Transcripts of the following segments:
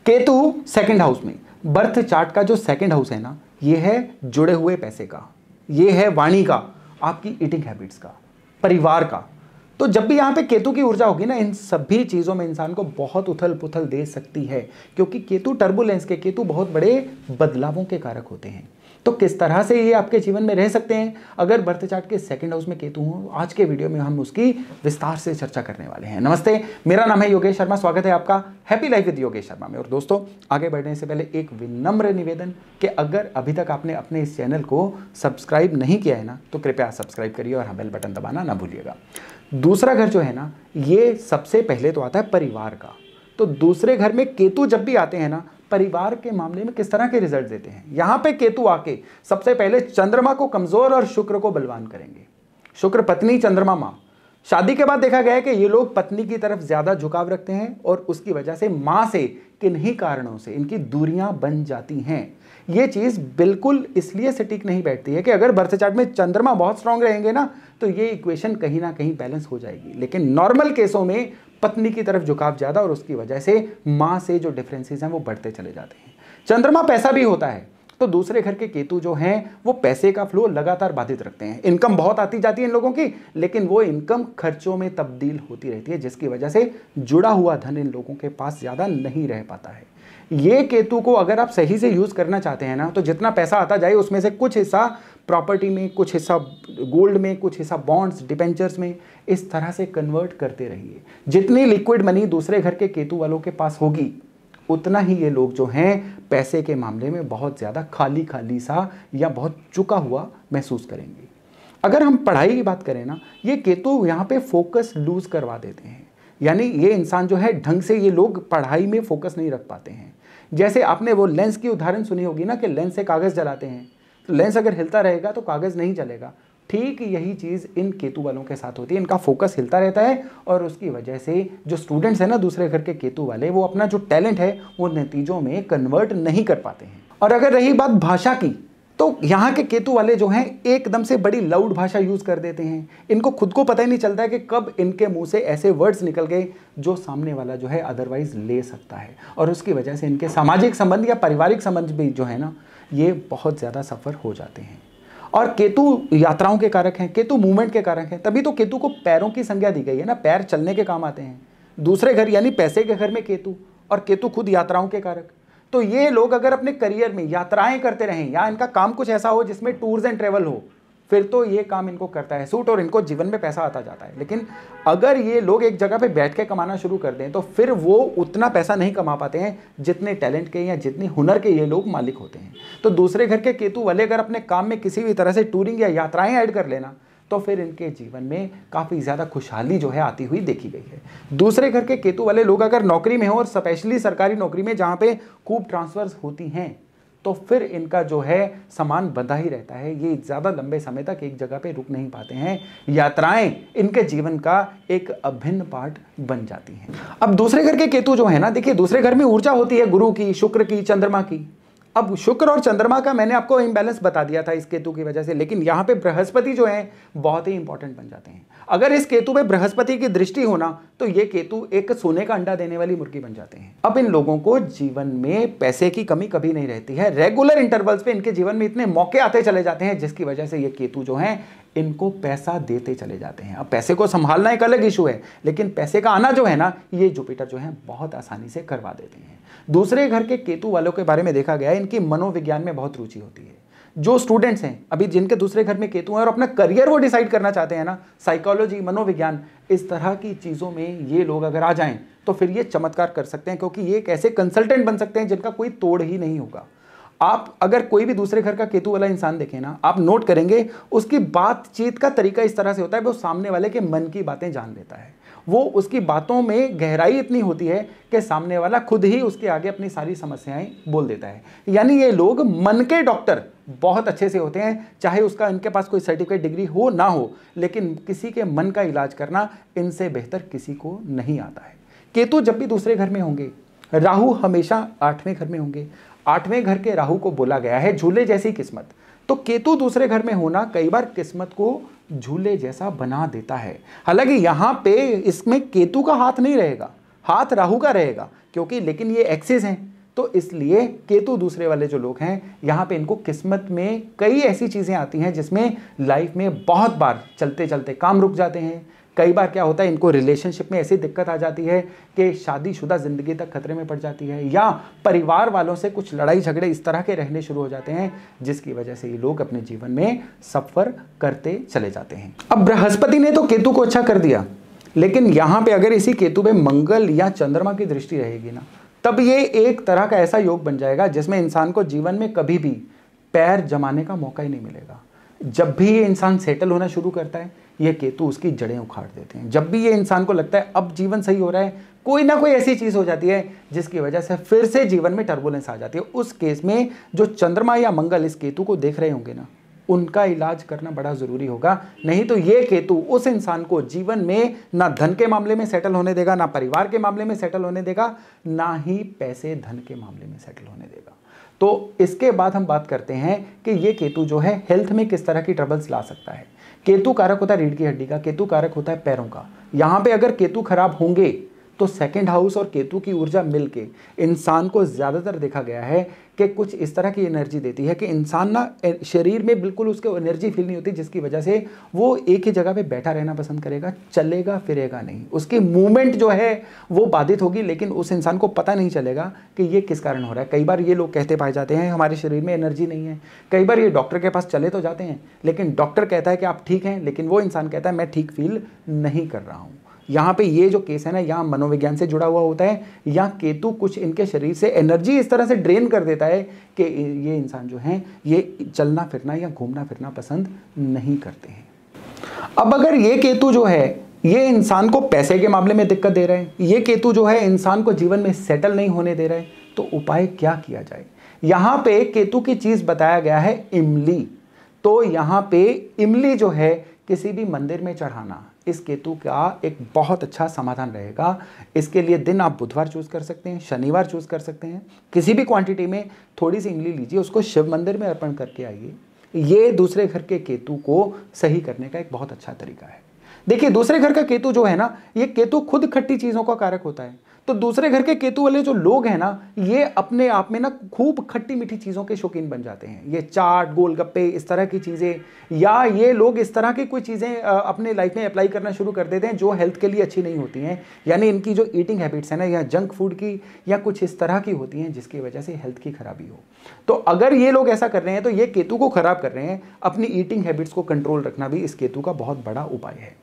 Ketu second house में, birth chart का जो सेकंड हाउस है ना, ये है जुड़े हुए पैसे का, ये है वाणी का, आपकी ईटिंग हैबिट्स का, परिवार का। तो जब भी यहाँ पे केतु की ऊर्जा होगी ना, इन सभी चीज़ों में इंसान को बहुत उथल पुथल दे सकती है, क्योंकि केतु टर्बुलेंस के, केतु बहुत बड़े बदलावों के कारक होते हैं। तो किस तरह से ये आपके जीवन में रह सकते हैं अगर बर्थ चार्ट के सेकंड हाउस में केतु हो, आज के वीडियो में हम उसकी विस्तार से चर्चा करने वाले हैं। नमस्ते, मेरा नाम है योगेश शर्मा, स्वागत है आपका happy life with Yogesh Sharma में। और दोस्तों, आगे बढ़ने से पहले एक विनम्र निवेदन कि अगर अभी तक आपने अपने इस चैनल को सब्सक्राइब नहीं किया है ना, तो कृपया सब्सक्राइब करिए और बेल बटन दबाना ना भूलिएगा। दूसरा घर जो है ना, ये सबसे पहले तो आता है परिवार का। तो दूसरे घर में केतु जब भी आते हैं ना, परिवार के मामले में किस तरह के रिजल्ट देते हैं। यहां पे केतु आके सबसे पहले चंद्रमा को कमजोर और शुक्र को बलवान करेंगे। शुक्र पत्नी, चंद्रमा मां। शादी के बाद देखा गया है कि ये लोग पत्नी की तरफ ज्यादा झुकाव रखते हैं और उसकी वजह से मां से किन्हीं कारणों से इनकी दूरियां बन जाती हैं। ये चीज बिल्कुल इसलिए सटीक नहीं बैठती है कि अगर बर्थ चार्ट में चंद्रमा बहुत स्ट्रांग रहेंगे ना, तो ये इक्वेशन कहीं ना कहीं बैलेंस हो जाएगी। लेकिन नॉर्मल केसों में पत्नी की तरफ झुकाव ज्यादा और उसकी वजह से मां से जो डिफरेंसेस हैं वो बढ़ते चले जाते हैं। चंद्रमा पैसा भी होता है, तो दूसरे घर के केतु जो हैं वो पैसे का फ्लो लगातार बाधित रखते हैं। इनकम बहुत आती जाती है इन लोगों की, लेकिन वो इनकम खर्चों में तब्दील होती रहती है, जिसकी वजह से जुड़ा हुआ धन इन लोगों के पास ज्यादा नहीं रह पाता है। ये केतु को अगर आप सही से यूज करना चाहते हैं ना, तो जितना पैसा आता जाए उसमें से कुछ हिस्सा प्रॉपर्टी में, कुछ हिस्सा गोल्ड में, कुछ हिस्सा बॉन्ड्स, डिबेंचर्स में, इस तरह से कन्वर्ट करते रहिए। जितनी लिक्विड मनी दूसरे घर के केतु वालों के पास होगी, उतना ही ये लोग जो हैं पैसे के मामले में बहुत ज़्यादा खाली खाली सा या बहुत चुका हुआ महसूस करेंगे। अगर हम पढ़ाई की बात करें ना, ये केतु यहाँ पे फोकस लूज करवा देते हैं। यानी ये इंसान जो है ढंग से, ये लोग पढ़ाई में फोकस नहीं रख पाते हैं। जैसे आपने वो लेंस की उदाहरण सुनी होगी ना, कि लेंस से कागज़ जलाते हैं, तो लेंस अगर हिलता रहेगा तो कागज़ नहीं जलेगा। ठीक यही चीज़ इन केतु वालों के साथ होती है। इनका फोकस हिलता रहता है और उसकी वजह से जो स्टूडेंट्स हैं ना दूसरे घर के केतु वाले, वो अपना जो टैलेंट है वो नतीजों में कन्वर्ट नहीं कर पाते हैं। और अगर रही बात भाषा की, तो यहाँ के केतु वाले जो हैं एकदम से बड़ी लाउड भाषा यूज़ कर देते हैं। इनको खुद को पता ही नहीं चलता है कि कब इनके मुंह से ऐसे वर्ड्स निकल गए जो सामने वाला जो है अदरवाइज ले सकता है, और उसकी वजह से इनके सामाजिक संबंध या पारिवारिक संबंध भी जो है ना, ये बहुत ज़्यादा सफ़र हो जाते हैं। और केतु यात्राओं के कारक हैं, केतु मूवमेंट के कारक हैं, तभी तो केतु को पैरों की संज्ञा दी गई है ना, पैर चलने के काम आते हैं। दूसरे घर यानी पैसे के घर में केतु, और केतु खुद यात्राओं के कारक। तो ये लोग अगर अपने करियर में यात्राएं करते रहें, या इनका काम कुछ ऐसा हो जिसमें टूर्स एंड ट्रेवल हो, फिर तो ये काम इनको करता है सूट और इनको जीवन में पैसा आता जाता है। लेकिन अगर ये लोग एक जगह पे बैठ के कमाना शुरू कर दें, तो फिर वो उतना पैसा नहीं कमा पाते हैं जितने टैलेंट के या जितनी हुनर के ये लोग मालिक होते हैं। तो दूसरे घर के केतु वाले अगर अपने काम में किसी भी तरह से टूरिंग या यात्राएं ऐड कर लेना, तो फिर इनके जीवन में काफ़ी ज़्यादा खुशहाली जो है आती हुई देखी गई है। दूसरे घर के केतु वाले लोग अगर नौकरी में हो, और स्पेशली सरकारी नौकरी में जहाँ पे खूब ट्रांसफर्स होती हैं, तो फिर इनका जो है सामान बंधा ही रहता है। ये ज़्यादा लंबे समय तक एक जगह पे रुक नहीं पाते हैं। यात्राएं इनके जीवन का एक अभिन्न पार्ट बन जाती हैं। अब दूसरे घर के केतु जो है ना, देखिए दूसरे घर में ऊर्जा होती है गुरु की, शुक्र की, चंद्रमा की। अब शुक्र और चंद्रमा का मैंने आपको इम्बैलेंस बता दिया था इस केतु की वजह से, लेकिन यहाँ पे बृहस्पति जो है बहुत ही इंपॉर्टेंट बन जाते हैं। अगर इस केतु पे बृहस्पति की दृष्टि होना, तो ये केतु एक सोने का अंडा देने वाली मुर्गी बन जाते हैं। अब इन लोगों को जीवन में पैसे की कमी कभी नहीं रहती है। रेगुलर इंटरवल्स पे इनके जीवन में इतने मौके आते चले जाते हैं, जिसकी वजह से ये केतु जो हैं इनको पैसा देते चले जाते हैं। अब पैसे को संभालना एक अलग इशू है, लेकिन पैसे का आना जो है ना, ये जुपिटर जो है बहुत आसानी से करवा देते हैं। दूसरे घर के केतु वालों के बारे में देखा गया है, इनकी मनोविज्ञान में बहुत रुचि होती है। जो स्टूडेंट्स हैं अभी जिनके दूसरे घर में केतु हैं और अपना करियर वो डिसाइड करना चाहते हैं ना, साइकोलॉजी, मनोविज्ञान, इस तरह की चीज़ों में ये लोग अगर आ जाएं, तो फिर ये चमत्कार कर सकते हैं, क्योंकि ये एक ऐसे कंसल्टेंट बन सकते हैं जिनका कोई तोड़ ही नहीं होगा। आप अगर कोई भी दूसरे घर का केतु वाला इंसान देखें ना, आप नोट करेंगे उसकी बातचीत का तरीका इस तरह से होता है, वो सामने वाले के मन की बातें जान लेता है। वो उसकी बातों में गहराई इतनी होती है कि सामने वाला खुद ही उसके आगे अपनी सारी समस्याएं बोल देता है। यानी ये लोग मन के डॉक्टर बहुत अच्छे से होते हैं, चाहे उसका इनके पास कोई सर्टिफिकेट डिग्री हो ना हो, लेकिन किसी के मन का इलाज करना इनसे बेहतर किसी को नहीं आता है। केतु जब भी दूसरे घर में होंगे, राहु हमेशा 8वें घर में होंगे। 8वें घर के राहु को बोला गया है झूले जैसी किस्मत। तो केतु दूसरे घर में होना कई बार किस्मत को झूले जैसा बना देता है। हालांकि यहाँ पे इसमें केतु का हाथ नहीं रहेगा, हाथ राहु का रहेगा, क्योंकि लेकिन ये एक्सिस हैं, तो इसलिए केतु दूसरे वाले जो लोग हैं यहाँ पे इनको किस्मत में कई ऐसी चीज़ें आती हैं जिसमें लाइफ में बहुत बार चलते चलते काम रुक जाते हैं। कई बार क्या होता है, इनको रिलेशनशिप में ऐसी दिक्कत आ जाती है कि शादीशुदा ज़िंदगी तक खतरे में पड़ जाती है, या परिवार वालों से कुछ लड़ाई झगड़े इस तरह के रहने शुरू हो जाते हैं जिसकी वजह से ये लोग अपने जीवन में सफ़र करते चले जाते हैं। अब बृहस्पति ने तो केतु को अच्छा कर दिया, लेकिन यहाँ पे अगर इसी केतु में मंगल या चंद्रमा की दृष्टि रहेगी ना, तब ये एक तरह का ऐसा योग बन जाएगा जिसमें इंसान को जीवन में कभी भी पैर जमाने का मौका ही नहीं मिलेगा। जब भी ये इंसान सेटल होना शुरू करता है, ये केतु उसकी जड़ें उखाड़ देते हैं। जब भी ये इंसान को लगता है अब जीवन सही हो रहा है, कोई ना कोई ऐसी चीज़ हो जाती है जिसकी वजह से फिर से जीवन में टर्बुलेंस आ जाती है। उस केस में जो चंद्रमा या मंगल इस केतु को देख रहे होंगे ना, उनका इलाज करना बड़ा ज़रूरी होगा। नहीं तो ये केतु उस इंसान को जीवन में ना धन के मामले में सेटल होने देगा, ना परिवार के मामले में सेटल होने देगा, ना ही पैसे धन के मामले में सेटल होने देगा। तो इसके बाद हम बात करते हैं कि ये केतु जो है हेल्थ में किस तरह की ट्रबल्स ला सकता है। केतु कारक होता है रीढ़ की हड्डी का, केतु कारक होता है पैरों का। यहाँ पे अगर केतु खराब होंगे तो सेकंड हाउस और केतु की ऊर्जा मिलके इंसान को ज़्यादातर देखा गया है कि कुछ इस तरह की एनर्जी देती है कि इंसान ना शरीर में बिल्कुल उसको एनर्जी फील नहीं होती, जिसकी वजह से वो एक ही जगह पे बैठा रहना पसंद करेगा, चलेगा फिरेगा नहीं। उसकी मूवमेंट जो है वो बाधित होगी, लेकिन उस इंसान को पता नहीं चलेगा कि ये किस कारण हो रहा है। कई बार ये लोग कहते पाए जाते हैं हमारे शरीर में एनर्जी नहीं है। कई बार ये डॉक्टर के पास चले तो जाते हैं, लेकिन डॉक्टर कहता है कि आप ठीक हैं, लेकिन वो इंसान कहता है मैं ठीक फील नहीं कर रहा हूँ। यहाँ पे ये जो केस है ना, यहाँ मनोविज्ञान से जुड़ा हुआ होता है, या केतु कुछ इनके शरीर से एनर्जी इस तरह से ड्रेन कर देता है कि ये इंसान जो हैं ये चलना फिरना या घूमना फिरना पसंद नहीं करते हैं। अब अगर ये केतु जो है ये इंसान को पैसे के मामले में दिक्कत दे रहे हैं, ये केतु जो है इंसान को जीवन में सेटल नहीं होने दे रहे हैं, तो उपाय क्या किया जाए। यहाँ पे केतु की चीज़ बताया गया है इमली। तो यहाँ पे इमली जो है किसी भी मंदिर में चढ़ाना इस केतु का एक बहुत अच्छा समाधान रहेगा। इसके लिए दिन आप बुधवार चूज़ कर सकते हैं, शनिवार चूज़ कर सकते हैं। किसी भी क्वांटिटी में थोड़ी सी इमली लीजिए, उसको शिव मंदिर में अर्पण करके आइए। ये दूसरे घर के केतु को सही करने का एक बहुत अच्छा तरीका है। देखिए, दूसरे घर का केतु जो है ना, ये केतु खुद खट्टी चीज़ों का कारक होता है। तो दूसरे घर के केतु वाले जो लोग हैं ना, ये अपने आप में ना खूब खट्टी मीठी चीज़ों के शौकीन बन जाते हैं। ये चाट, गोलगप्पे, इस तरह की चीज़ें, या ये लोग इस तरह की कोई चीज़ें अपने लाइफ में अप्लाई करना शुरू कर देते हैं जो हेल्थ के लिए अच्छी नहीं होती हैं। यानी इनकी जो ईटिंग हैबिट्स है ना, या जंक फूड की या कुछ इस तरह की होती हैं जिसकी वजह से हेल्थ की खराबी हो। तो अगर ये लोग ऐसा कर रहे हैं तो ये केतु को खराब कर रहे हैं। अपनी ईटिंग हैबिट्स को कंट्रोल रखना भी इस केतु का बहुत बड़ा उपाय है।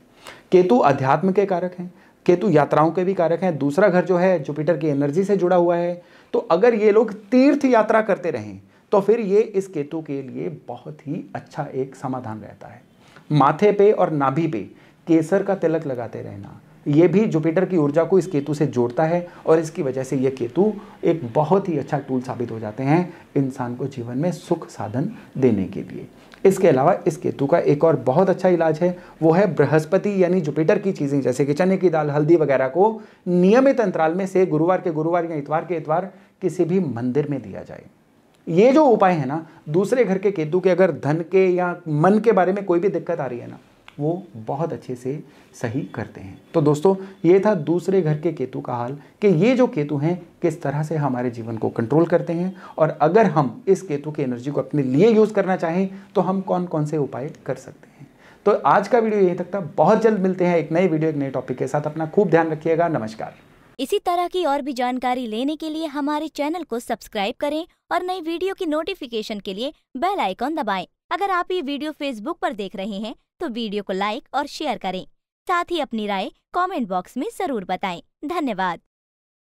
केतु अध्यात्म के कारक हैं, केतु यात्राओं के भी कारक हैं। दूसरा घर जो है जुपिटर की एनर्जी से जुड़ा हुआ है। तो अगर ये लोग तीर्थ यात्रा करते रहें तो फिर ये इस केतु के लिए बहुत ही अच्छा एक समाधान रहता है। माथे पे और नाभि पे केसर का तिलक लगाते रहना, ये भी जुपिटर की ऊर्जा को इस केतु से जोड़ता है, और इसकी वजह से ये केतु एक बहुत ही अच्छा टूल साबित हो जाते हैं इंसान को जीवन में सुख साधन देने के लिए। इसके अलावा इस केतु का एक और बहुत अच्छा इलाज है, वो है बृहस्पति यानी जुपिटर की चीज़ें जैसे कि चने की दाल, हल्दी वगैरह को नियमित अंतराल में से गुरुवार के गुरुवार या इतवार के इतवार किसी भी मंदिर में दिया जाए। ये जो उपाय है ना, दूसरे घर के केतु के अगर धन के या मन के बारे में कोई भी दिक्कत आ रही है ना, वो बहुत अच्छे से सही करते हैं। तो दोस्तों, ये था दूसरे घर के केतु का हाल कि ये जो केतु हैं किस तरह से हमारे जीवन को कंट्रोल करते हैं, और अगर हम इस केतु की एनर्जी को अपने लिए यूज़ करना चाहें तो हम कौन कौन से उपाय कर सकते हैं। तो आज का वीडियो यहीं तक था। बहुत जल्द मिलते हैं एक नए वीडियो, एक नए टॉपिक के साथ। अपना खूब ध्यान रखिएगा। नमस्कार। इसी तरह की और भी जानकारी लेने के लिए हमारे चैनल को सब्सक्राइब करें और नई वीडियो की नोटिफिकेशन के लिए बेल आइकॉन दबाएं। अगर आप ये वीडियो फेसबुक पर देख रहे हैं तो वीडियो को लाइक और शेयर करें। साथ ही अपनी राय कमेंट बॉक्स में जरूर बताएं। धन्यवाद।